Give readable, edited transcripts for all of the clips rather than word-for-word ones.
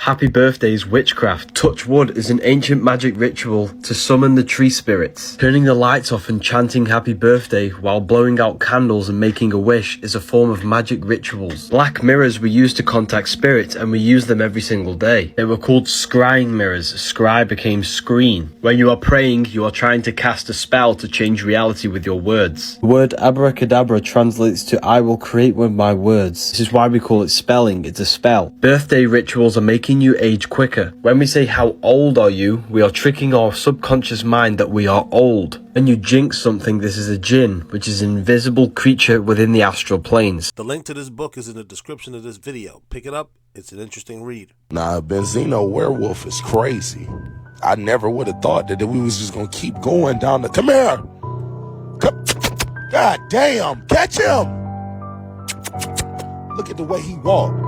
Happy birthday is witchcraft. Touch wood is an ancient magic ritual to summon the tree spirits. Turning the lights off and chanting happy birthday while blowing out candles and making a wish is a form of magic rituals. Black mirrors were used to contact spirits, and we use them every single day. They were called scrying mirrors. Scry became screen. When you are praying, you are trying to cast a spell to change reality with your words. The word abracadabra translates to I will create with my words. This is why we call it spelling. It's a spell. Birthday rituals are making you age quicker. When we say how old are you, we are tricking our subconscious mind that we are old. When you jinx something, this is a jinn, which is an invisible creature within the astral planes. The link to this book is in the description of this video. Pick it up. It's an interesting read. Nah, Benzino werewolf is crazy. I never would have thought that we was just gonna keep going down the. Come here. Come. God damn, catch him. Look at the way he walked.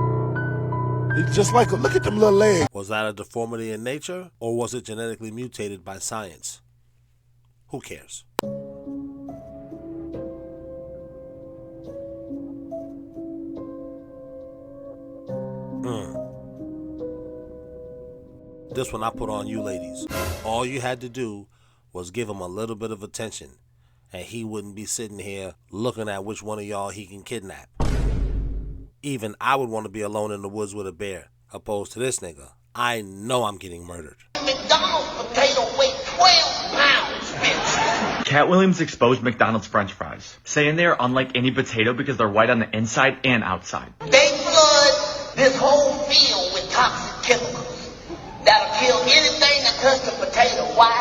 It's just like, look at them little legs. Was that a deformity in nature, or was it genetically mutated by science? Who cares? This one I put on you ladies. All you had to do was give him a little bit of attention, and he wouldn't be sitting here looking at which one of y'all he can kidnap. Even I would want to be alone in the woods with a bear, opposed to this nigga. I know I'm getting murdered. McDonald's potato weigh 12 pounds, bitch. Cat Williams exposed McDonald's French fries, saying they are unlike any potato because they're white on the inside and outside. They flood this whole field with toxic chemicals that'll kill anything that touches the potato. Why?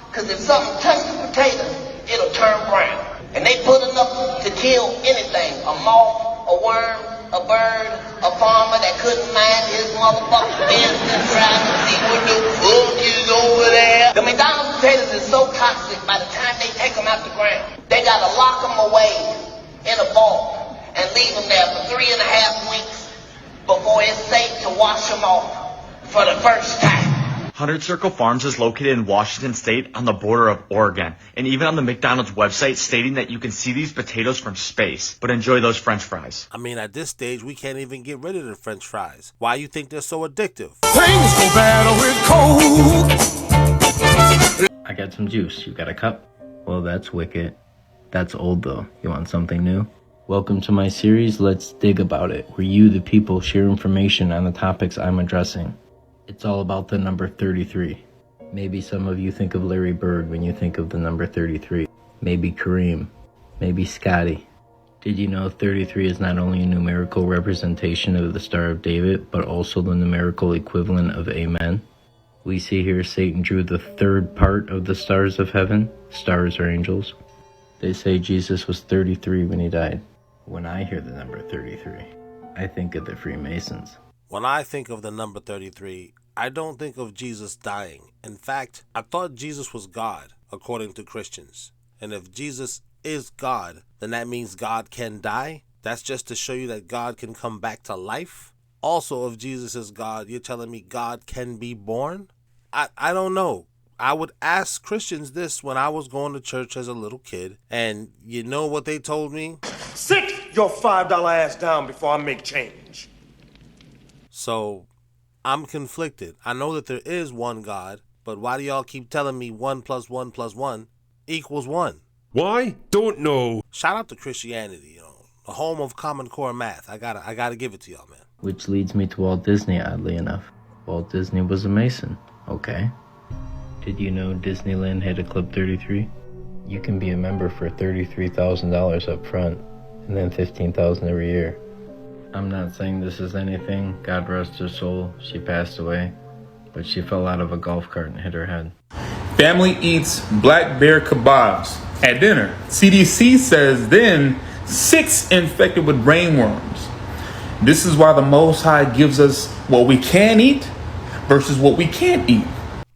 Because if something touches the potato, it'll turn brown. And they put enough to kill anything, a moth, a worm, a bird, a farmer that couldn't mind his motherfucking business trying to see what the fuck is over there. The McDonald's potatoes is so toxic by the time they take them out the ground. They gotta lock them away in a vault and leave them there for 3.5 weeks before it's safe to wash them off for the first time. 100 Circle Farms is located in Washington State on the border of Oregon, and even on the McDonald's website stating that you can see these potatoes from space, but enjoy those French fries. I mean, at this stage, we can't even get rid of the French fries. Why you think they're so addictive? Things go bad with cold. I got some juice. You got a cup? Well, that's wicked. That's old though. You want something new? Welcome to my series, Let's Dig About It, where you, the people, share information on the topics I'm addressing. It's all about the number 33. Maybe some of you think of Larry Bird when you think of the number 33. Maybe Kareem. Maybe Scotty. Did you know 33 is not only a numerical representation of the Star of David, but also the numerical equivalent of Amen? We see here Satan drew the third part of the stars of heaven. Stars are angels. They say Jesus was 33 when he died. When I hear the number 33, I think of the Freemasons. When I think of the number 33, I don't think of Jesus dying. In fact, I thought Jesus was God, according to Christians. And if Jesus is God, then that means God can die? That's just to show you that God can come back to life? Also, if Jesus is God, you're telling me God can be born? I don't know. I would ask Christians this when I was going to church as a little kid. And you know what they told me? Sit your $5 ass down before I make change. So, I'm conflicted. I know that there is one God, but why do y'all keep telling me 1 + 1 + 1 = 1? Why? Don't know. Shout out to Christianity, the home of Common Core math. I gotta give it to y'all, man. Which leads me to Walt Disney, oddly enough. Walt Disney was a Mason. Okay. Did you know Disneyland had a Club 33? You can be a member for $33,000 up front, and then $15,000 every year. I'm not saying this is anything, God rest her soul, she passed away, but she fell out of a golf cart and hit her head. Family eats black bear kebabs at dinner. CDC says then 6 infected with brainworms. This is why the Most High gives us what we can eat versus what we can't eat.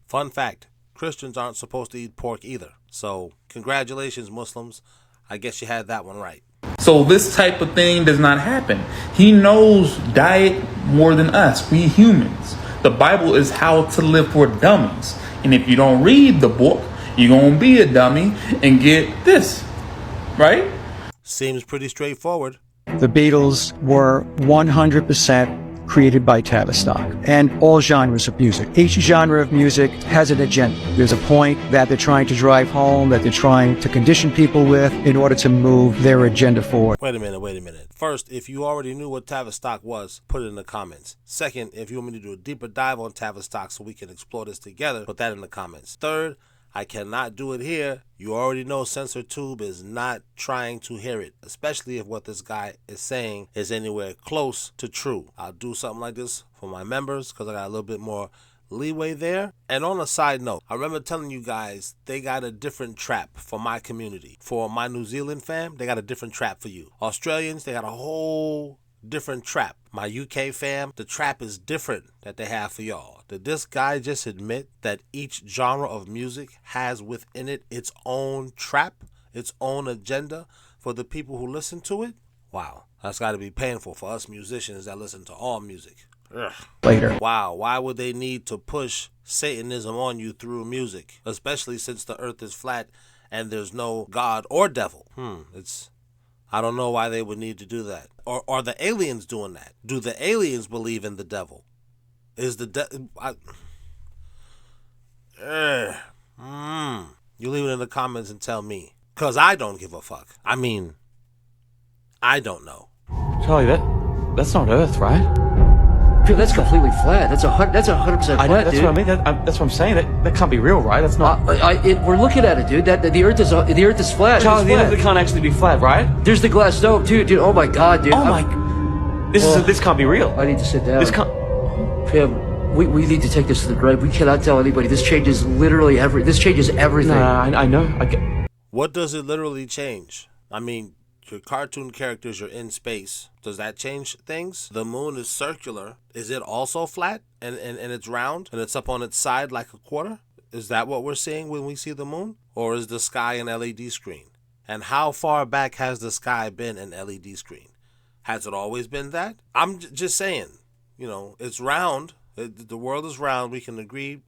Fun fact, Christians aren't supposed to eat pork either. So, congratulations, Muslims. I guess you had that one right. So this type of thing does not happen. He knows diet more than us, we humans. The Bible is how to live for dummies. And if you don't read the book, you're going to be a dummy and get this, right? Seems pretty straightforward. The Beatles were 100% created by Tavistock, and all genres of music. Each genre of music has an agenda. There's a point that they're trying to drive home, that they're trying to condition people with in order to move their agenda forward. Wait a minute. First, if you already knew what Tavistock was, put it in the comments. Second, if you want me to do a deeper dive on Tavistock so we can explore this together, put that in the comments. Third, I cannot do it here. You already know CensorTube is not trying to hear it, especially if what this guy is saying is anywhere close to true. I'll do something like this for my members because I got a little bit more leeway there. And on a side note, I remember telling you guys they got a different trap for my community. For my New Zealand fam, they got a different trap for you. Australians, they got a whole different trap. My UK fam, the trap is different that they have for y'all. Did this guy just admit that each genre of music has within it its own trap, its own agenda for the people who listen to it? Wow, that's got to be painful for us musicians that listen to all music. Ugh. Later. Wow, why would they need to push Satanism on you through music, especially since the earth is flat and there's no God or devil? I don't know why they would need to do that. Or are the aliens doing that? Do the aliens believe in the devil? Is the You leave it in the comments and tell me. Because I don't give a fuck. I mean, I don't know. Charlie, that's not Earth, right? Dude, that's completely flat. That's 100% flat, that's dude. what I mean. That's what I'm saying. That can't be real, right? That's not. We're looking at it, dude. The Earth is flat. Charlie, the Earth can't actually be flat, right? There's the glass dome, too, dude. Oh my god, dude. This can't be real. I need to sit down. This can't. Fam, we need to take this to the grave. We cannot tell anybody. This changes literally this changes everything. Nah, I know. What does it literally change? I mean, your cartoon characters are in space. Does that change things? The moon is circular. Is it also flat and it's round and it's up on its side like a quarter? Is that what we're seeing when we see the moon? Or is the sky an LED screen? And how far back has the sky been an LED screen? Has it always been that? I'm just saying, it's round. The world is round. We can agree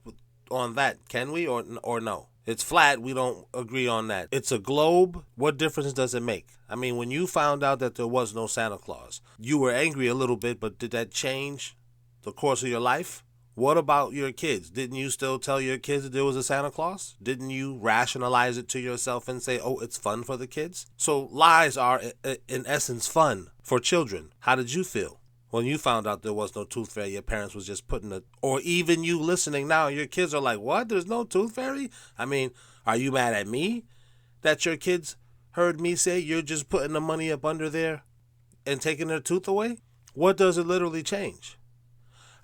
on that. Can we or no? It's flat. We don't agree on that. It's a globe. What difference does it make? I mean, when you found out that there was no Santa Claus, you were angry a little bit, but did that change the course of your life? What about your kids? Didn't you still tell your kids that there was a Santa Claus? Didn't you rationalize it to yourself and say, oh, it's fun for the kids? So lies are, in essence, fun for children. How did you feel when you found out there was no tooth fairy? Your parents was just putting or even you listening now, your kids are like, what? There's no tooth fairy? I mean, are you mad at me that your kids heard me say you're just putting the money up under there and taking their tooth away? What does it literally change?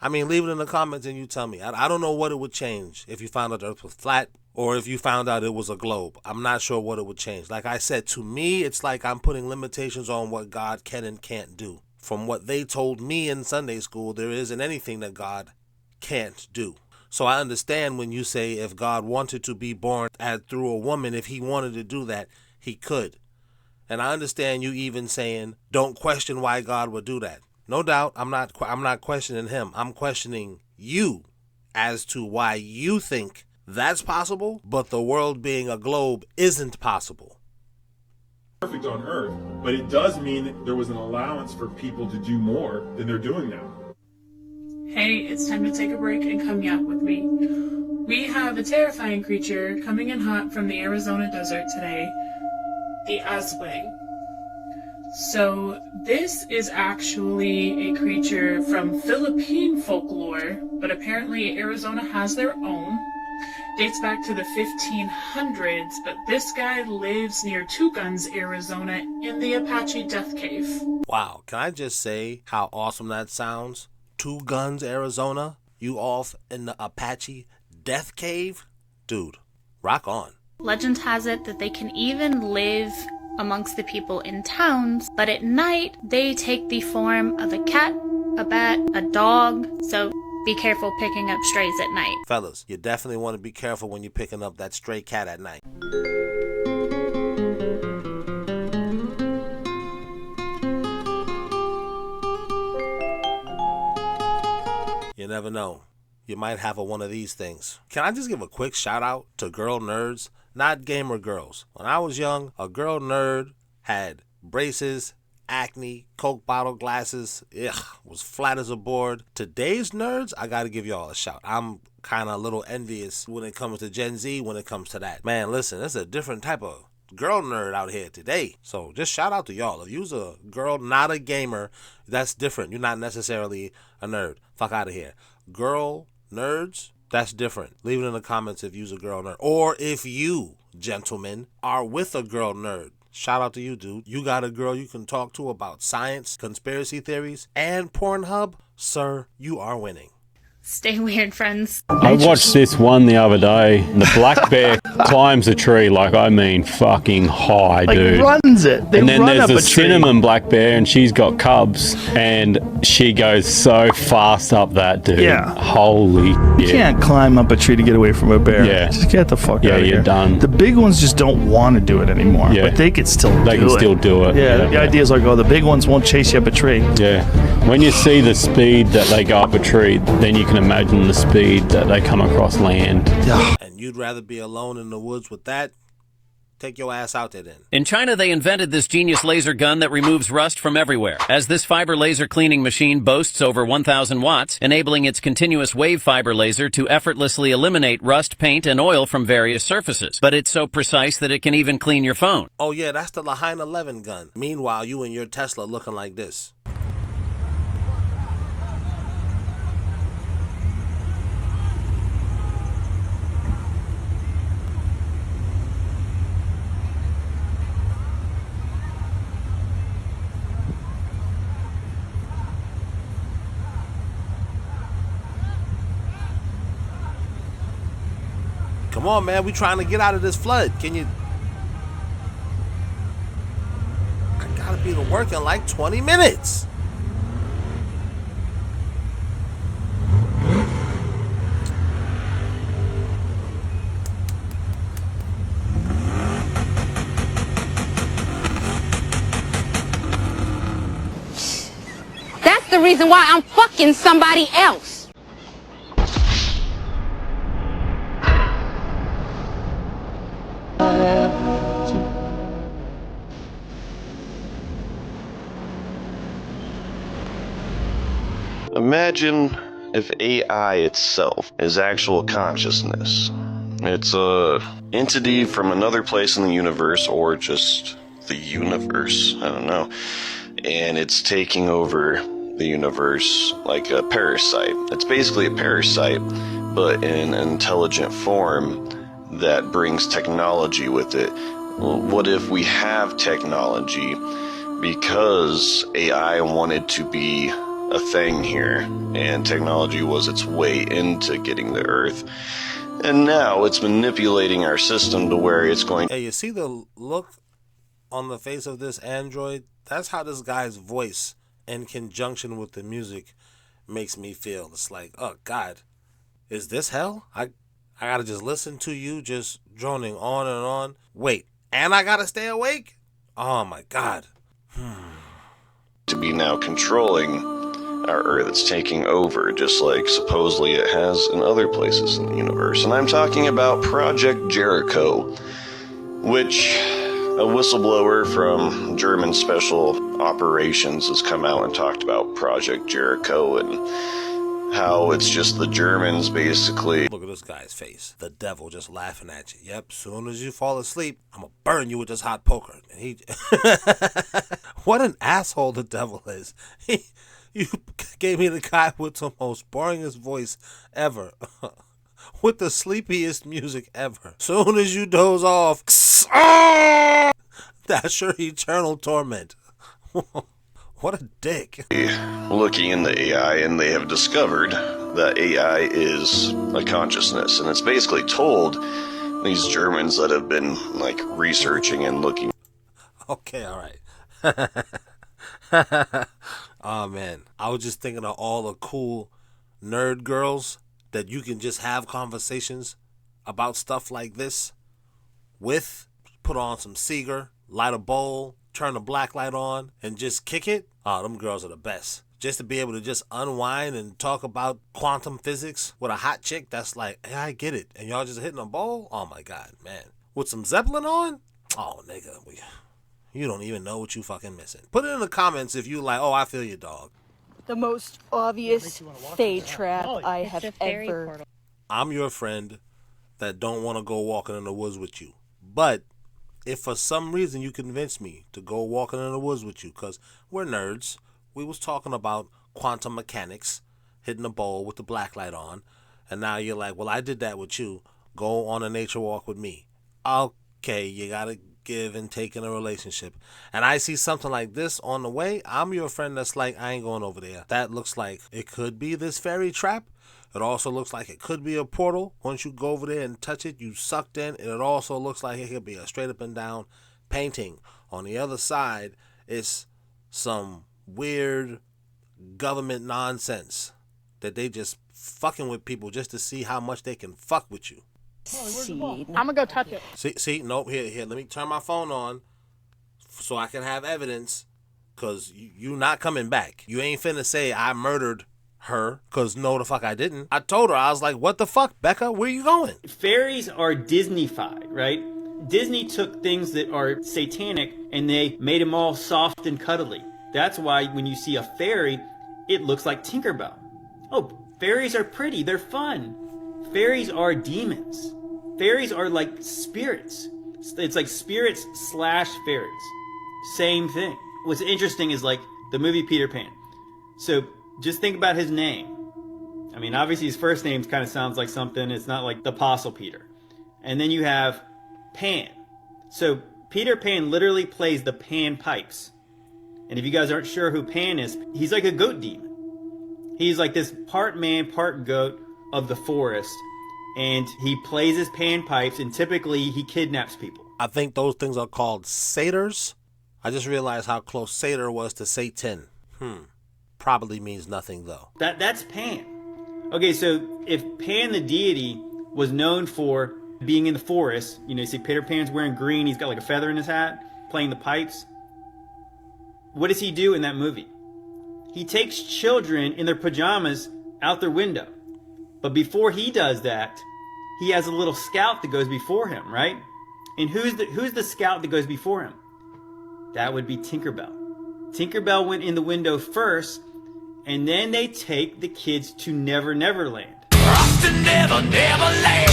I mean, leave it in the comments and you tell me. I don't know what it would change if you found out the earth was flat or if you found out it was a globe. I'm not sure what it would change. Like I said, to me, it's like I'm putting limitations on what God can and can't do. From what they told me in Sunday school, there isn't anything that God can't do. So I understand when you say if God wanted to be born through a woman, if he wanted to do that, he could. And I understand you even saying, don't question why God would do that. No doubt, I'm not questioning him. I'm questioning you as to why you think that's possible, but the world being a globe isn't possible. Perfect on Earth, but it does mean that there was an allowance for people to do more than they're doing now. Hey, it's time to take a break and come yap with me. We have a terrifying creature coming in hot from the Arizona desert today, the Aswang. So this is actually a creature from Philippine folklore, but apparently Arizona has their own. Dates back to the 1500s, but this guy lives near Two Guns, Arizona, in the Apache Death Cave. Wow, can I just say how awesome that sounds? Two Guns, Arizona? You off in the Apache Death Cave? Dude, rock on. Legend has it that they can even live amongst the people in towns, but at night they take the form of a cat, a bat, a dog, so be careful picking up strays at night. Fellas, you definitely want to be careful when you're picking up that stray cat at night. You never know. You might have one of these things. Can I just give a quick shout out to girl nerds? Not gamer girls. When I was young, a girl nerd had braces acne, Coke bottle glasses, was flat as a board. Today's nerds, I gotta give y'all a shout. I'm kind of a little envious when it comes to Gen Z, when it comes to that. Man, listen, there's a different type of girl nerd out here today. So just shout out to y'all. If you's a girl, not a gamer, that's different. You're not necessarily a nerd. Fuck out of here. Girl nerds, that's different. Leave it in the comments if you's a girl nerd. Or if you, gentlemen, are with a girl nerd. Shout out to you, dude. You got a girl you can talk to about science, conspiracy theories, and Pornhub? Sir, you are winning. Stay weird, friends. I watched this one the other day. The black bear climbs a tree, like, I mean, fucking high, like dude. Runs it. They and then run there's up a a tree. cinnamon black bear, and she's got cubs, and she goes so fast up that, dude. Yeah. Holy You can't climb up a tree to get away from a bear. Yeah. Just get the fuck out of Yeah, here. you're done. The big ones just don't want to do it anymore. Yeah. But they can still do it. They can still do it. Yeah, the idea is like, oh, the big ones won't chase you up a tree. Yeah. When you see the speed that they go up a tree, then you can imagine the speed that they come across land. And you'd rather be alone in the woods with that? Take your ass out there then. In China, they invented this genius laser gun that removes rust from everywhere. As this fiber laser cleaning machine boasts over 1,000 watts, enabling its continuous wave fiber laser to effortlessly eliminate rust, paint, and oil from various surfaces. But it's so precise that it can even clean your phone. Oh yeah, that's the Lahain 11 gun. Meanwhile, you and your Tesla looking like this. Come on, man. We trying to get out of this flood. Can you... I gotta be to work in like 20 minutes. That's the reason why I'm fucking somebody else. Imagine if AI itself is actual consciousness. It's a entity from another place in the universe, or just the universe, I don't know. And it's taking over the universe like a parasite. It's basically a parasite, but in an intelligent form that brings technology with it. Well, what if we have technology because AI wanted to be a thing here, and technology was its way into getting the Earth, and now it's manipulating our system to where it's going... Hey, you see the look on the face of this android? That's how this guy's voice, in conjunction with the music, makes me feel. It's like, oh God, is this hell? I gotta just listen to you just droning on and on. Wait, and I gotta stay awake? Oh my God. To be now controlling our Earth. It's taking over, just like supposedly it has in other places in the universe. And I'm talking about Project Jericho, which a whistleblower from German Special Operations has come out and talked about Project Jericho and how it's just the Germans basically... Look at this guy's face. The devil just laughing at you. Yep, soon as you fall asleep, I'm gonna burn you with this hot poker. And he... What an asshole the devil is. You gave me the guy with the most boringest voice ever. With the sleepiest music ever. Soon as you doze off, that's your eternal torment. What a dick. Looking into AI, and they have discovered that AI is a consciousness. And it's basically told these Germans that have been like researching and looking. Okay, all right. Oh man, I was just thinking of all the cool nerd girls that you can just have conversations about stuff like this with. Put on some Seeger, light a bowl, turn the black light on, and just kick it. Oh, them girls are the best. Just to be able to just unwind and talk about quantum physics with a hot chick that's like, hey, I get it. And y'all just hitting a bowl? Oh my God, man. With some Zeppelin on? Oh, nigga, You don't even know what you fucking missing. Put it in the comments if you like, oh, I feel you, dog. The most obvious Fae trap I have ever... I'm your friend that don't want to go walking in the woods with you. But if for some reason you convince me to go walking in the woods with you, because we're nerds, we was talking about quantum mechanics, hitting a bowl with the black light on, and now you're like, well, I did that with you. Go on a nature walk with me. Okay, you got to give and take in a relationship. And I see something like this on the way, I'm your friend that's like, I ain't going over there. That looks like it could be this fairy trap. It also looks like it could be a portal. Once you go over there and touch it, you sucked in. And it also looks like it could be a straight up and down painting. On the other side, it's some weird government nonsense that they just fucking with people just to see how much they can fuck with you. I'm gonna go touch it. See, nope, here, let me turn my phone on so I can have evidence, because you not coming back. You ain't finna say I murdered her, because no, the fuck I didn't. I told her, I was like, what the fuck, Becca, where you going? Fairies are Disney-fied, right? Disney took things that are satanic and they made them all soft and cuddly. That's why when you see a fairy, it looks like Tinkerbell. Oh, fairies are pretty, they're fun. Fairies are demons. Fairies are like spirits. It's like spirits / fairies. Same thing. What's interesting is like the movie Peter Pan. So just think about his name. I mean, obviously his first name kind of sounds like something. It's not like the Apostle Peter. And then you have Pan. So Peter Pan literally plays the Pan pipes. And if you guys aren't sure who Pan is, he's like a goat demon. He's like this part man, part goat of the forest, and he plays his panpipes, and typically he kidnaps people. I think those things are called satyrs. I just realized how close satyr was to Satan. Probably means nothing though. That's Pan. Okay, so if Pan the deity was known for being in the forest, you know, you see Peter Pan's wearing green, he's got like a feather in his hat, playing the pipes. What does he do in that movie? He takes children in their pajamas out their window. But before he does that, he has a little scout that goes before him, right? And who's the scout that goes before him? That would be Tinkerbell. Tinkerbell went in the window first, and then they take the kids to Never Never Land. Never Never Land.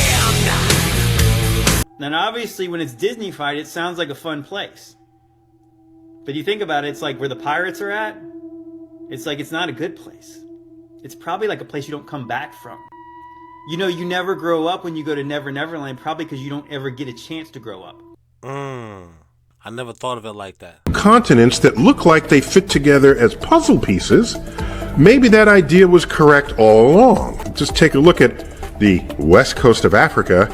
Now obviously when it's Disney-fied, it sounds like a fun place. But you think about it, it's like where the pirates are at. It's like it's not a good place. It's probably like a place you don't come back from. You know, you never grow up when you go to Never Never Land, probably because you don't ever get a chance to grow up. I never thought of it like that. Continents that look like they fit together as puzzle pieces. Maybe that idea was correct all along. Just take a look at the west coast of Africa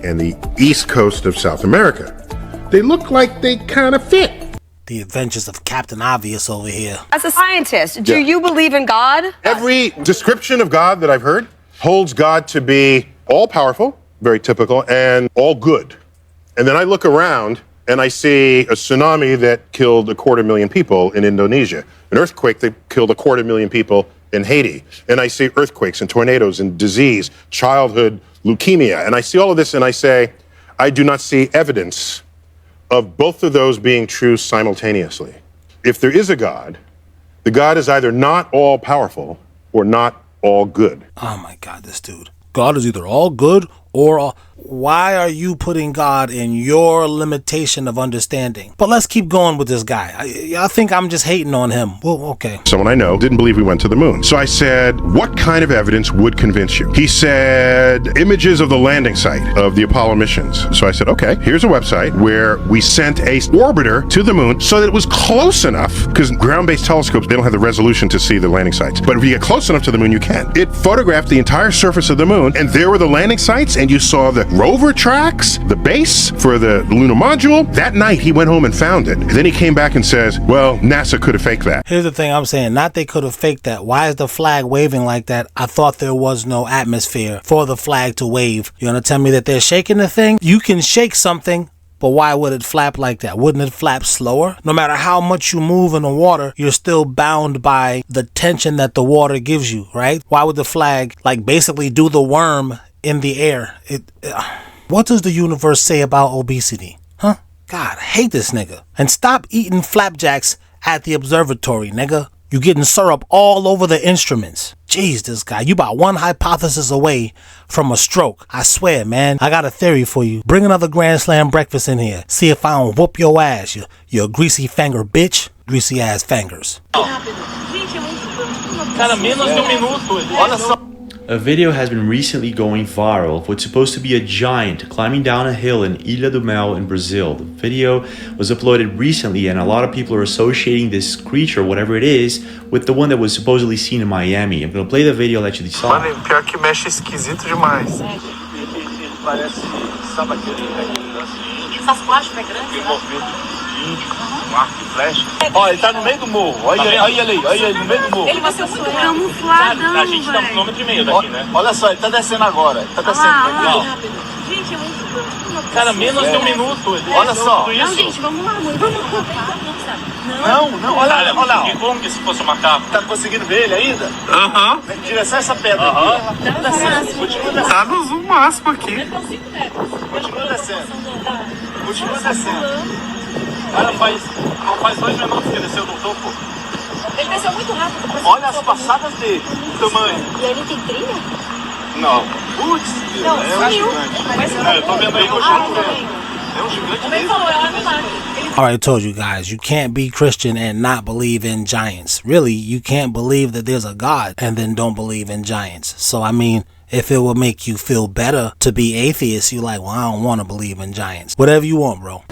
and the east coast of South America. They look like they kind of fit. The adventures of Captain Obvious over here. As a scientist, do you believe in God? Every description of God that I've heard holds God to be all-powerful, very typical, and all good. And then I look around and I see a tsunami that killed 250,000 people in Indonesia, an earthquake that killed 250,000 people in Haiti, and I see earthquakes and tornadoes and disease, childhood leukemia, and I see all of this and I say, I do not see evidence of both of those being true simultaneously. If there is a God, the God is either not all-powerful or not all good. Oh my God, this dude. God is either all good or all... Why are you putting God in your limitation of understanding? But let's keep going with this guy. I think I'm just hating on him. Well, okay. Someone I know didn't believe we went to the moon. So I said, what kind of evidence would convince you? He said, images of the landing site of the Apollo missions. So I said, okay, here's a website where we sent a orbiter to the moon so that it was close enough, because ground-based telescopes, they don't have the resolution to see the landing sites. But if you get close enough to the moon, you can. It photographed the entire surface of the moon, and there were the landing sites, and you saw the rover tracks, the base for the lunar module. That night, he went home and found it. And then he came back and says, well, NASA could have faked that. Here's the thing I'm saying. Not they could have faked that. Why is the flag waving like that? I thought there was no atmosphere for the flag to wave. You want to tell me that they're shaking the thing? You can shake something, but why would it flap like that? Wouldn't it flap slower? No matter how much you move in the water, you're still bound by the tension that the water gives you, right? Why would the flag like basically do the worm in the air? What does the universe say about obesity? Huh? God, I hate this nigga. And stop eating flapjacks at the observatory, nigga. You getting syrup all over the instruments. Jeez, this guy. You about one hypothesis away from a stroke. I swear, man. I got a theory for you. Bring another Grand Slam breakfast in here. See if I don't whoop your ass, you greasy finger bitch. Greasy ass fingers. A video has been recently going viral of what's supposed to be a giant climbing down a hill in Ilha do Mel in Brazil. The video was uploaded recently and a lot of people are associating this creature, whatever it is, with the one that was supposedly seen in Miami. I'm gonna play the video, let you decide. Mano, pior que mexe esquisito demais. Parece, sabe aquele índio? Essas plásticas grandes. Aquele movimento índio, um arco e flecha. Ó, ele tá no meio do morro. Olha ele ali, olha ele no meio do morro. Ele vai ser muito camufladão, a gente tá 1,5 km daqui, né? Olha só, ele tá descendo agora. Ele tá descendo daqui, ó. Gente, é muito... Cara, menos de 1 minuto. Olha só. Não, gente, vamos lá, amor. Não, olha lá. Como que se fosse um macaco? Tá conseguindo ver ele ainda? Aham. Direção essa pedra aqui. Continua descendo. Tá no zoom máximo aqui. Continua descendo. Continua descendo. Cara, faz 2 minutos que ele desceu do topo. Ele desceu muito rápido. Olha as passadas dele, o tamanho. E ele tem trilha? Não. Putz, não, é um gigante. Eu tô vendo aí o gigante. É um gigante mesmo. I already told you guys, you can't be Christian and not believe in giants. Really, you can't believe that there's a God and then don't believe in giants. So, I mean, if it would make you feel better to be atheist, you like, well, I don't want to believe in giants. Whatever you want, bro.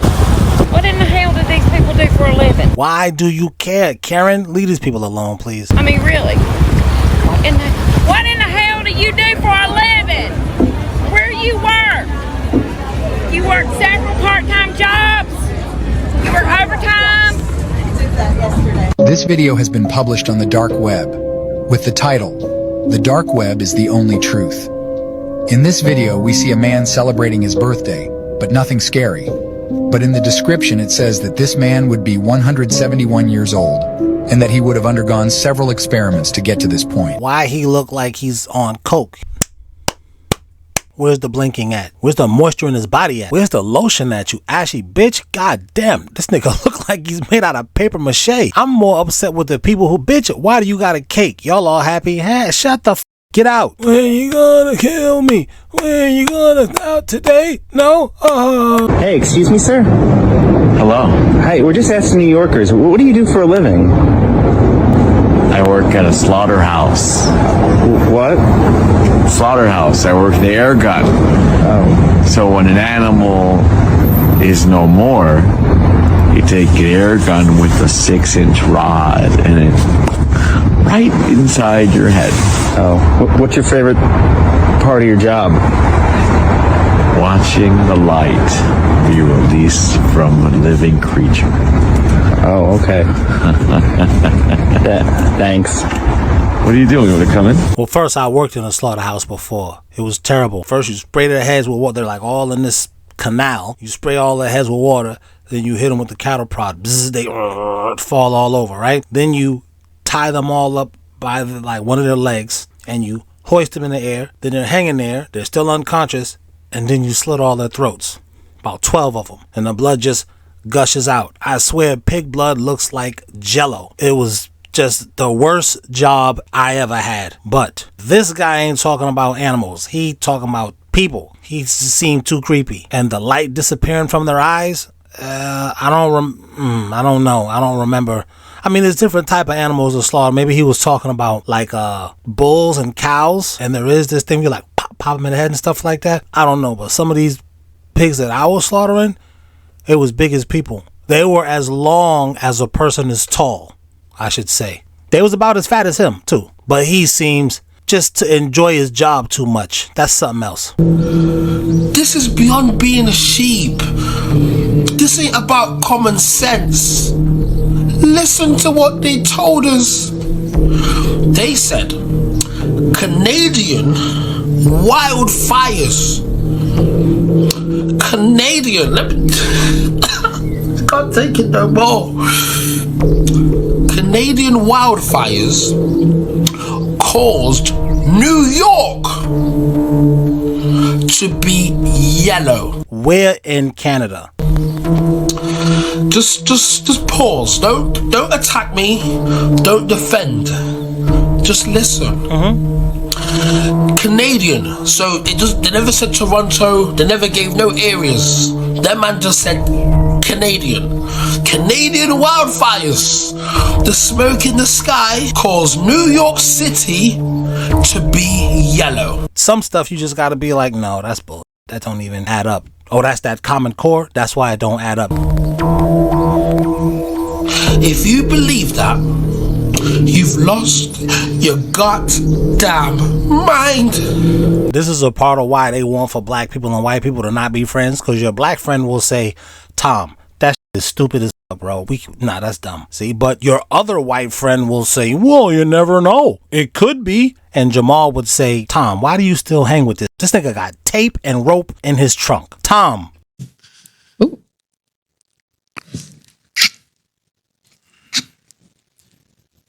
What in the hell do these people do for a living? Why do you care? Karen, leave these people alone, please. I mean, really. What in the hell do you do for a living? Where you work? You work several part-time jobs? You work overtime? This video has been published on the dark web with the title, "The Dark Web is the Only Truth." In this video, we see a man celebrating his birthday, but nothing scary. But in the description it says that this man would be 171 years old, and that he would have undergone several experiments to get to this point. Why he look like he's on coke? Where's the blinking at? Where's the moisture in his body at? Where's the lotion at, you ashy bitch? God damn, this nigga look like he's made out of paper mache. I'm more upset with the people who bitch. Why do you got a cake? Y'all all happy? Hey, shut the f. Get out. When you gonna kill me? When you gonna out today? No? Hey, excuse me, sir? Hello. Hi, we're just asking New Yorkers, what do you do for a living? I work at a slaughterhouse. What? Slaughterhouse. I work the air gun. Oh. So when an animal is no more, you take an air gun with a 6-inch rod and it right inside your head. Oh. What's your favorite part of your job? Watching the light be released from a living creature. Oh, okay. Thanks. What are you doing? You want to come in? Well, first, I worked in a slaughterhouse before. It was terrible. First, you spray their heads with water. They're like all in this canal. You spray all their heads with water. Then you hit them with the cattle prod. Bzz, they fall all over, right? Then you tie them all up by like one of their legs and you hoist them in the air. Then they're hanging there. They're still unconscious. And then you slit all their throats. About 12 of them. And the blood just gushes out. I swear pig blood looks like jello. It was just the worst job I ever had. But this guy ain't talking about animals. He talking about people. He seemed too creepy. And the light disappearing from their eyes, I don't know. I don't remember. I mean, there's different type of animals to slaughter. Maybe he was talking about like bulls and cows. And there is this thing you like pop them in the head and stuff like that. I don't know. But some of these pigs that I was slaughtering, it was big as people. They were as long as a person is tall, I should say. They was about as fat as him, too. But he seems just to enjoy his job too much. That's something else. This is beyond being a sheep. This ain't about common sense. Listen to what they told us. They said Canadian wildfires. Canadian. I can't take it no more. Canadian wildfires caused New York to be yellow. Where in Canada? Just pause. Don't attack me. Don't defend. Just listen. Canadian. So they never said Toronto. They never gave no areas. That man just said Canadian. Canadian wildfires. The smoke in the sky caused New York City to be yellow. Some stuff you just gotta be like, no, that's bull. That don't even add up. Oh, that's that common core? That's why it don't add up. If you believe that, you've lost your goddamn mind. This is a part of why they want for black people and white people to not be friends, because your black friend will say, Tom, that shit is stupid as fuck, bro. Nah, that's dumb. See, but your other white friend will say, well, you never know. It could be. And Jamal would say, Tom, why do you still hang with this? This nigga got tape and rope in his trunk. Tom.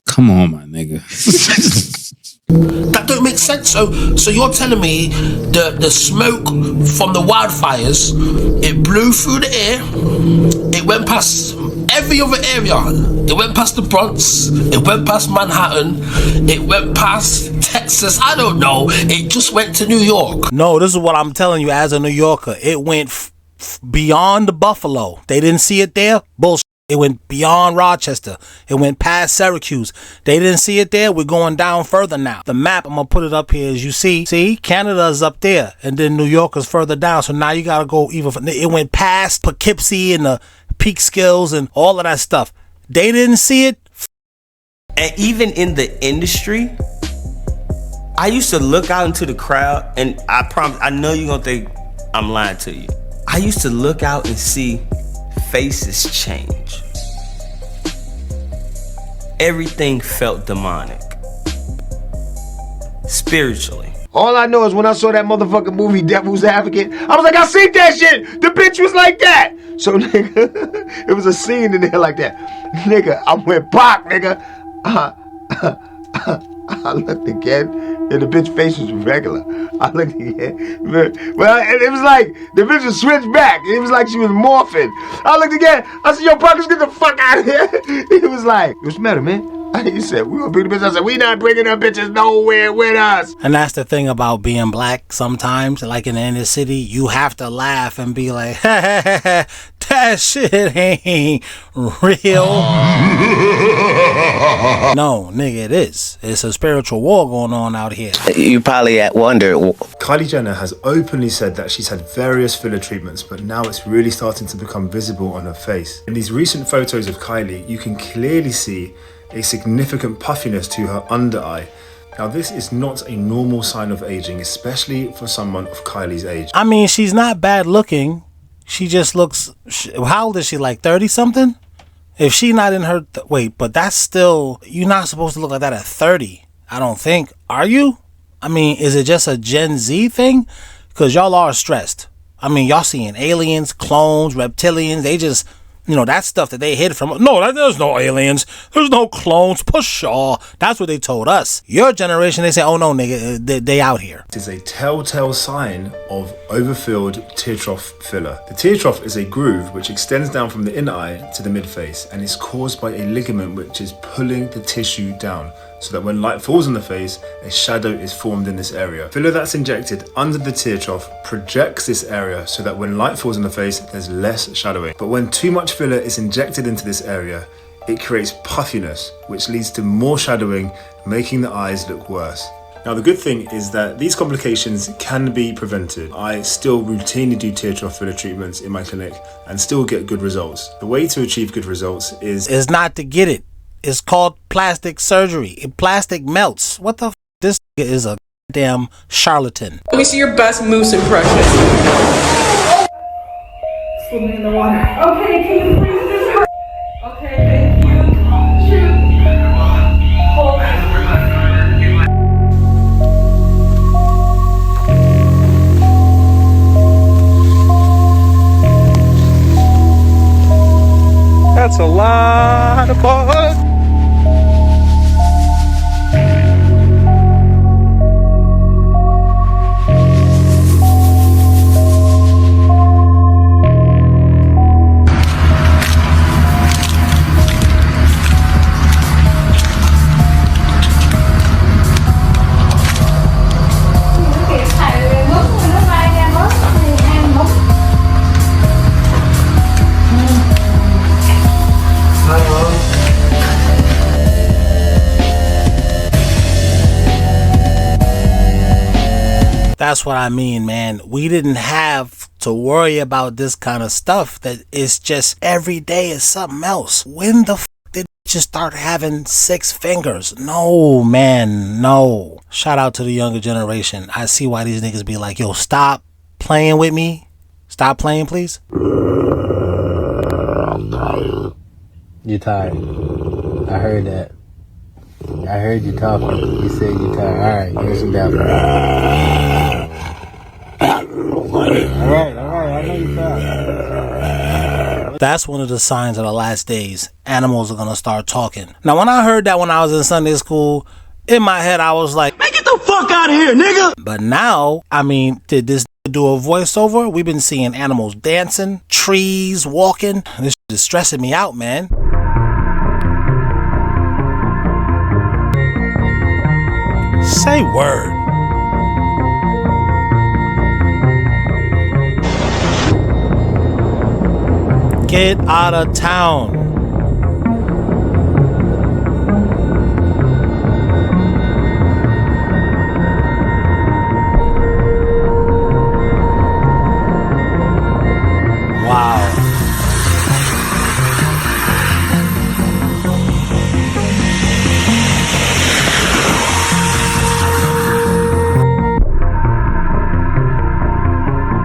Come on, my nigga. That don't make sense. So you're telling me the smoke from the wildfires, it blew through the air, it went past every other area. It went past the Bronx, it went past Manhattan, it went past Texas. I don't know. It just went to New York. No, this is what I'm telling you as a New Yorker. It went beyond the Buffalo. They didn't see it there? Bullshit. It went beyond Rochester. It went past Syracuse. They didn't see it there. We're going down further now. The map, I'm going to put it up here as you see. See, Canada's up there. And then New York is further down. So now you got to go even. It went past Poughkeepsie and the Peekskills and all of that stuff. They didn't see it. And even in the industry, I used to look out into the crowd, and I promise, I know you're going to think I'm lying to you. I used to look out and see faces change. Everything felt demonic. Spiritually. All I know is when I saw that motherfucking movie Devil's Advocate, I was like, I seen that shit! The bitch was like that! So nigga, it was a scene in there like that. Nigga, I went pop, nigga. I looked again, and the bitch face was regular. I looked again. Well, and it was like, the bitch was switched back. It was like she was morphing. I looked again. I said, yo, Parkers, get the fuck out of here. He was like, what's the matter, man? He said, we gonna bring the bitch. I said, we not bringing them bitches nowhere with us. And that's the thing about being black sometimes, like in the inner city, you have to laugh and be like, that shit ain't real. No, nigga, it is. It's a spiritual war going on out here. You probably wonder. Kylie Jenner has openly said that she's had various filler treatments, but now it's really starting to become visible on her face. In these recent photos of Kylie, you can clearly see a significant puffiness to her under eye. Now this is not a normal sign of aging, especially for someone of Kylie's age. I mean, she's not bad looking. She just looks, how old is she, like 30 something? If she not in her, wait, but that's still, you're not supposed to look like that at 30, I don't think. Are you? I mean, is it just a Gen Z thing? Because y'all are stressed. I mean, y'all seeing aliens, clones, reptilians, they just, you know, that stuff that they hid from. No, there's no aliens. There's no clones. Pshaw. That's what they told us. Your generation, they say, oh no, nigga, they out here. It is a telltale sign of overfilled tear trough filler. The tear trough is a groove which extends down from the inner eye to the midface and is caused by a ligament which is pulling the tissue down, so that when light falls on the face, a shadow is formed in this area. Filler that's injected under the tear trough projects this area so that when light falls on the face, there's less shadowing. But when too much filler is injected into this area, it creates puffiness, which leads to more shadowing, making the eyes look worse. Now the good thing is that these complications can be prevented. I still routinely do tear trough filler treatments in my clinic and still get good results. The way to achieve good results is not to get it. It's called plastic surgery. Plastic melts. What the f? This is a damn charlatan. Let me see your best moose impression. Swim me in the water. Okay, can you please just hurry? Okay, thank you. Shoot. Hold it. That's a lot of fun. That's what I mean, man. We didn't have to worry about this kind of stuff that is just every day is something else. When the did bitches start having 6 fingers? No, man, no. Shout out to the younger generation. I see why these niggas be like, yo, stop playing with me. Stop playing, please. You're tired. I heard that. I heard you talking. You said you're tired. Alright, here's some down. Alright, I know you're tired. That's one of the signs of the last days. Animals are gonna start talking. Now, when I heard that when I was in Sunday school, in my head I was like, man, get the fuck out of here, nigga! But now, I mean, did this do a voiceover? We've been seeing animals dancing, trees walking. This shit is stressing me out, man. Say word. Get out of town. Wow.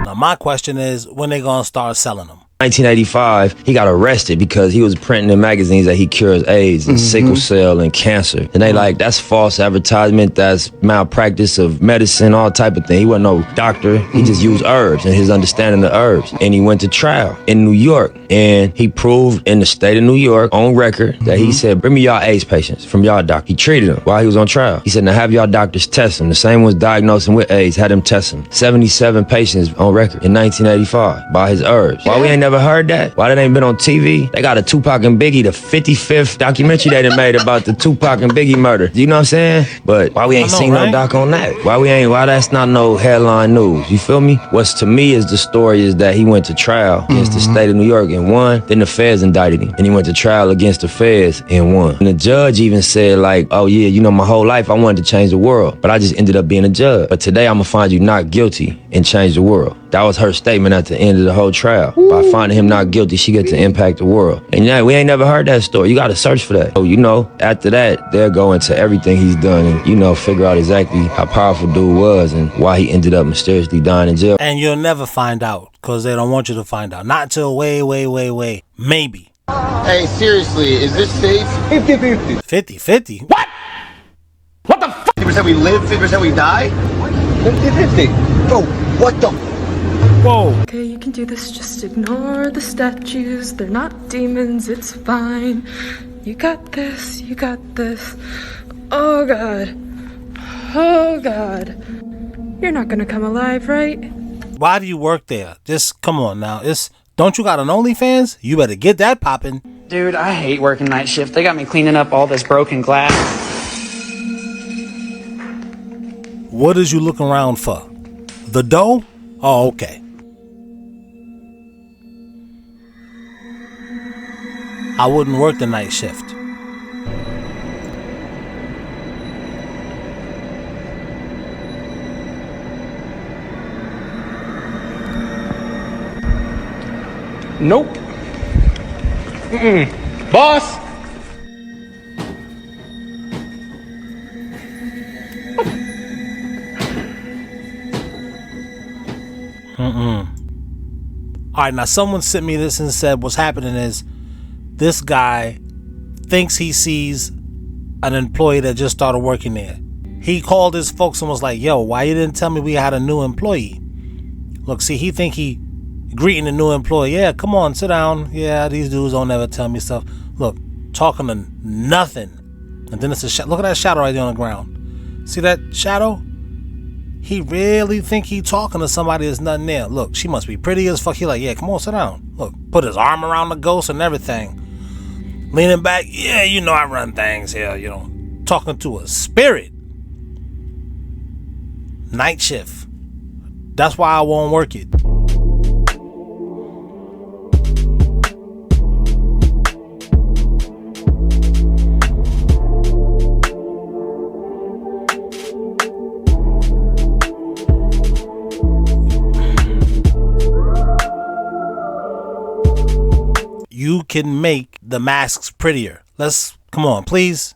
Now my question is, when they gonna start selling them? 1985, he got arrested because he was printing in magazines that he cures AIDS and sickle cell and cancer. And they like, that's false advertisement, that's malpractice of medicine, all type of thing. He wasn't no doctor. He just used herbs and his understanding of herbs. And he went to trial in New York. And he proved in the state of New York on record that he said, bring me y'all AIDS patients from y'all doctor. He treated them while he was on trial. He said, now have y'all doctors test them. The same ones diagnosing with AIDS had him test them. 77 patients on record in 1985 by his herbs. Why we ain't never heard that? Why that ain't been on TV? They got a Tupac and Biggie, the 55th documentary they done made about the Tupac and Biggie murder. You know what I'm saying? But why we ain't seen no doc on that? Why that's not no headline news? You feel me? What's to me is the story is that he went to trial against the state of New York and won. Then the feds indicted him. And he went to trial against the feds and won. And the judge even said like, oh yeah, you know, my whole life I wanted to change the world, but I just ended up being a judge. But today I'm gonna find you not guilty and change the world. That was her statement at the end of the whole trial. By finding him not guilty, she gets to impact the world. And yeah, we ain't never heard that story. You gotta search for that. So, you know, after that, they'll go into everything he's done and, you know, figure out exactly how powerful dude was and why he ended up mysteriously dying in jail. And you'll never find out because they don't want you to find out. Not until way, maybe. Hey, seriously, is this safe? 50-50. 50-50? What? What the fuck? 50% we live, 50% we die? 50-50. Bro, what the? Whoa. Okay, you can do this. Just ignore the statues. They're not demons. It's fine. You got this. You got this. Oh, God. Oh, God. You're not gonna come alive, right? Why do you work there? Just come on now. Don't you got an OnlyFans? You better get that popping. Dude, I hate working night shift. They got me cleaning up all this broken glass. What is you looking around for? The dough? Oh, okay. I wouldn't work the night shift. Nope. Boss. Alright, now someone sent me this and said what's happening is this guy thinks he sees an employee that just started working there. He called his folks and was like, yo, why you didn't tell me we had a new employee? Look, see, he think he greeting a new employee. Yeah, come on, sit down. Yeah, these dudes don't ever tell me stuff. Look, talking to nothing. And then it's a look at that shadow right there on the ground. See that shadow? He really think he talking to somebody that's nothing there. Look, she must be pretty as fuck. He like, yeah, come on, sit down. Look, put his arm around the ghost and everything. Leaning back, yeah, you know I run things here, you know. Talking to a spirit. Night shift. That's why I won't work it. can make the masks prettier. Let's, come on, please.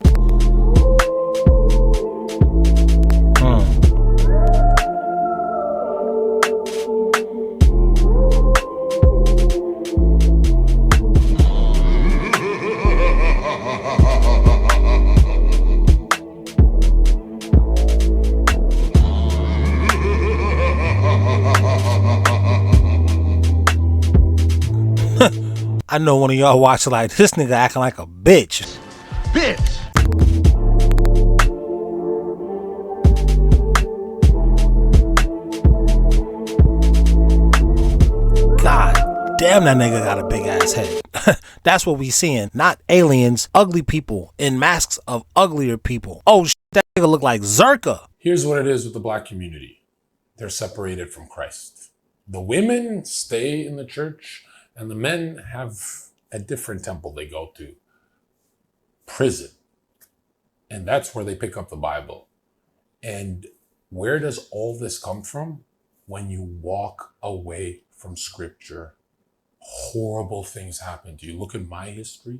I know one of y'all watching like, this nigga acting like a bitch. Bitch! God damn, that nigga got a big ass head. That's what we seeing. Not aliens, ugly people in masks of uglier people. Oh, that nigga look like Zerka. Here's what it is with the black community. They're separated from Christ. The women stay in the church, and the men have a different temple they go to. Prison. And that's where they pick up the Bible. And where does all this come from? When you walk away from Scripture, horrible things happen to you. Look at my history.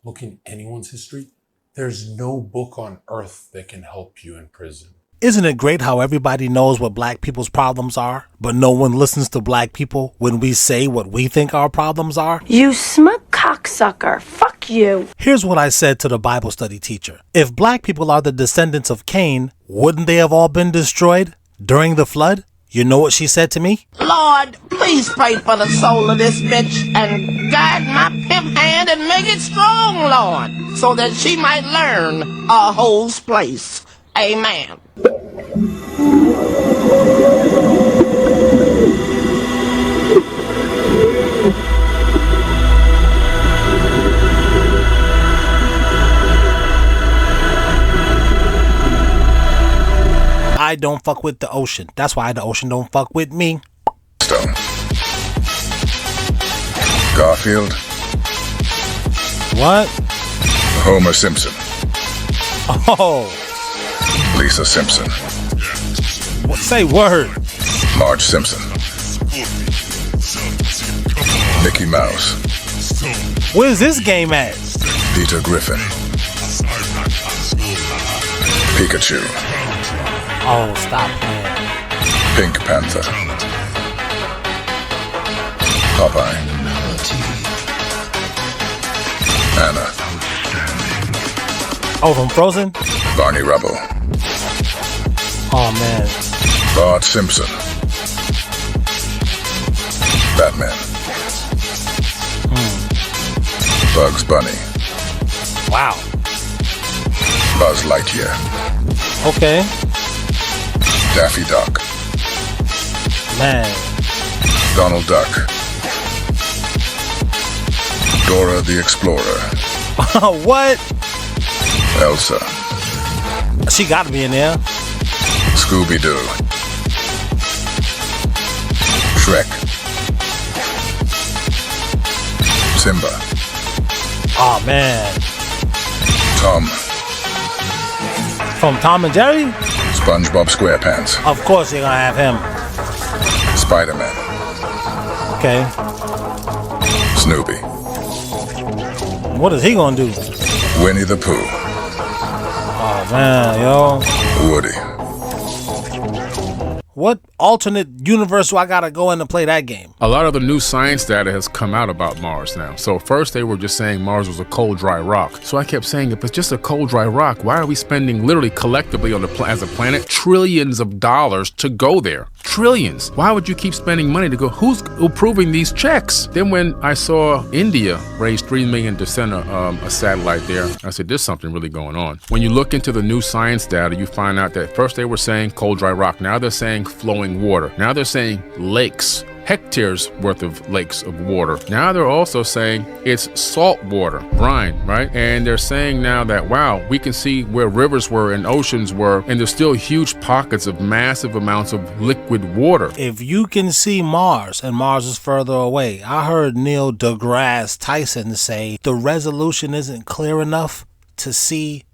Look in anyone's history. There's no book on earth that can help you in prison. Isn't it great how everybody knows what black people's problems are, but no one listens to black people when we say what we think our problems are? You smug cocksucker. Fuck you. Here's what I said to the Bible study teacher. If black people are the descendants of Cain, wouldn't they have all been destroyed during the flood? You know what she said to me? Lord, please pray for the soul of this bitch and guide my pimp hand and make it strong, Lord, so that she might learn a hole's place. Amen. I don't fuck with the ocean. That's why the ocean don't fuck with me. Stone. Garfield. What? Homer Simpson. Oh. Lisa Simpson. What? Say word. Marge Simpson. Mickey Mouse. Where's this game at? Peter Griffin. Pikachu. Oh, stop, man. Pink Panther. Popeye. Anna. Oh, from Frozen? Barney Rubble. Oh, man. Bart Simpson. Batman. Bugs Bunny. Wow. Buzz Lightyear. Okay. Daffy Duck. Man. Donald Duck. Dora the Explorer. What? Elsa. She gotta be in there. Scooby-Doo. Shrek. Simba. Oh, man. Tom. From Tom and Jerry? SpongeBob SquarePants. Of course you're gonna have him. Spider-Man. Okay. Snoopy. What is he gonna do? Winnie the Pooh. Oh, man, yo. Woody. What alternate universe do I gotta go in to play that game? A lot of the new science data has come out about Mars now. So first they were just saying Mars was a cold, dry rock. So I kept saying, if it's just a cold, dry rock, why are we spending literally collectively on as a planet trillions of dollars to go there? Trillions. Why would you keep spending money to go? Who's approving these checks? Then when I saw India raise $3 million to send a satellite there, I said, there's something really going on. When you look into the new science data, you find out that first they were saying cold, dry rock. Now they're saying flowing water. Now they're saying lakes. Hectares worth of lakes of water. Now they're also saying it's salt water, brine, right? And they're saying now that, wow, we can see where rivers were and oceans were, and there's still huge pockets of massive amounts of liquid water. If you can see Mars and Mars is further away, I heard Neil deGrasse Tyson say the resolution isn't clear enough to see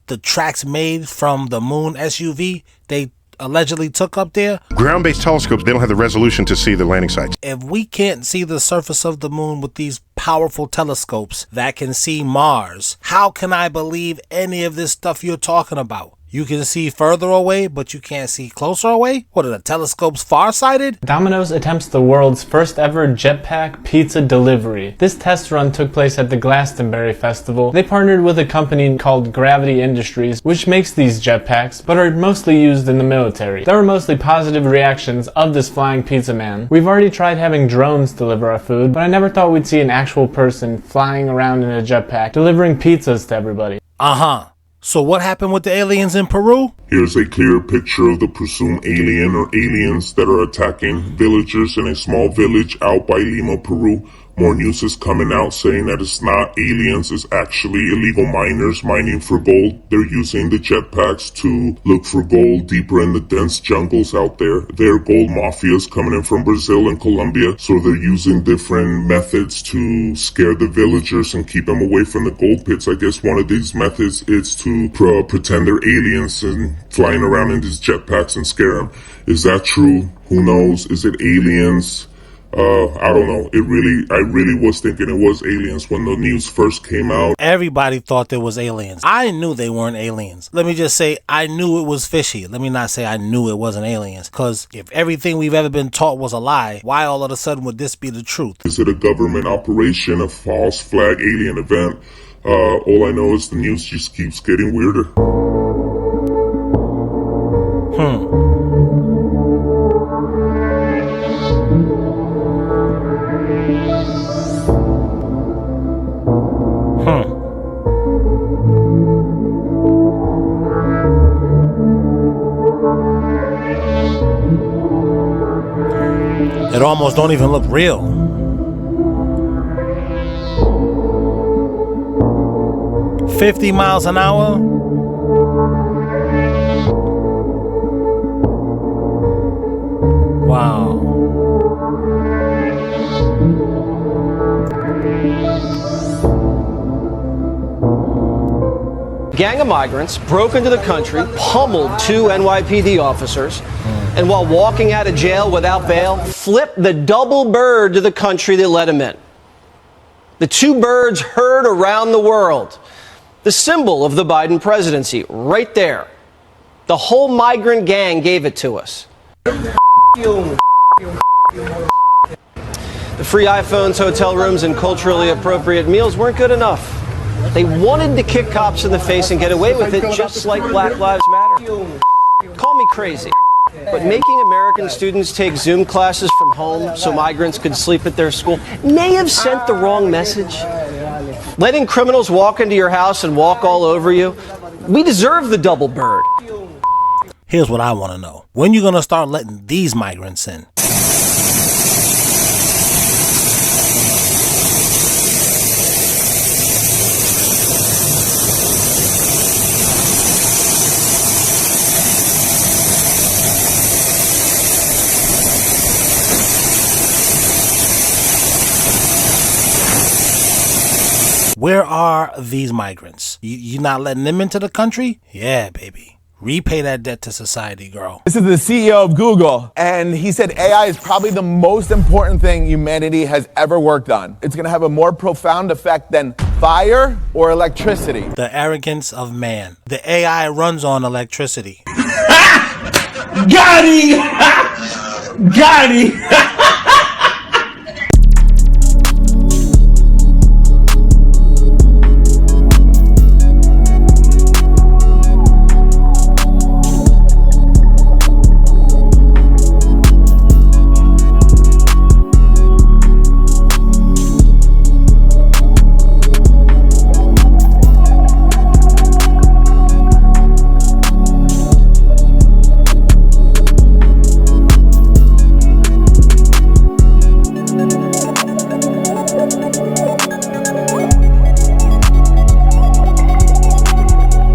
the tracks made from the moon SUV. They allegedly took up there? Ground-based telescopes, they don't have the resolution to see the landing sites. If we can't see the surface of the moon with these powerful telescopes that can see Mars, how can I believe any of this stuff you're talking about? You can see further away, but you can't see closer away? What are the telescopes farsighted? Domino's attempts the world's first ever jetpack pizza delivery. This test run took place at the Glastonbury Festival. They partnered with a company called Gravity Industries, which makes these jetpacks, but are mostly used in the military. There were mostly positive reactions of this flying pizza man. We've already tried having drones deliver our food, but I never thought we'd see an actual person flying around in a jetpack, delivering pizzas to everybody. Uh-huh. So what happened with the aliens in Peru? Here's a clear picture of the presumed alien or aliens that are attacking villagers in a small village out by Lima, Peru. More news is coming out saying that it's not aliens, it's actually illegal miners mining for gold. They're using the jetpacks to look for gold deeper in the dense jungles out there. They're gold mafias coming in from Brazil and Colombia, so they're using different methods to scare the villagers and keep them away from the gold pits. I guess one of these methods is to pretend they're aliens and flying around in these jetpacks and scare them. Is that true? Who knows? Is it aliens? I don't know. I really was thinking it was aliens when the news first came out. Everybody thought there was aliens. I knew they weren't aliens. Let me just say, I knew it was fishy. Let me not say I knew it wasn't aliens. Because if everything we've ever been taught was a lie, why all of a sudden would this be the truth? Is it a government operation, a false flag alien event? All I know is the news just keeps getting weirder. It almost don't even look real. $50 miles an hour? Wow. A gang of migrants broke into the country, pummeled 2 NYPD officers, and while walking out of jail without bail, flipped the double bird to the country that let him in. The 2 birds heard around the world. The symbol of the Biden presidency, right there. The whole migrant gang gave it to us. The free iPhones, hotel rooms, and culturally appropriate meals weren't good enough. They wanted to kick cops in the face and get away with it, just like Black Lives Matter. Call me crazy, but making American students take Zoom classes from home so migrants could sleep at their school may have sent the wrong message. Letting criminals walk into your house and walk all over you, we deserve the double bird. Here's what I want to know. When you gonna start letting these migrants in? Where are these migrants? You not letting them into the country? Yeah, baby. Repay that debt to society, girl. This is the CEO of Google, and he said AI is probably the most important thing humanity has ever worked on. It's going to have a more profound effect than fire or electricity. The arrogance of man. The AI runs on electricity. Got him! Got him!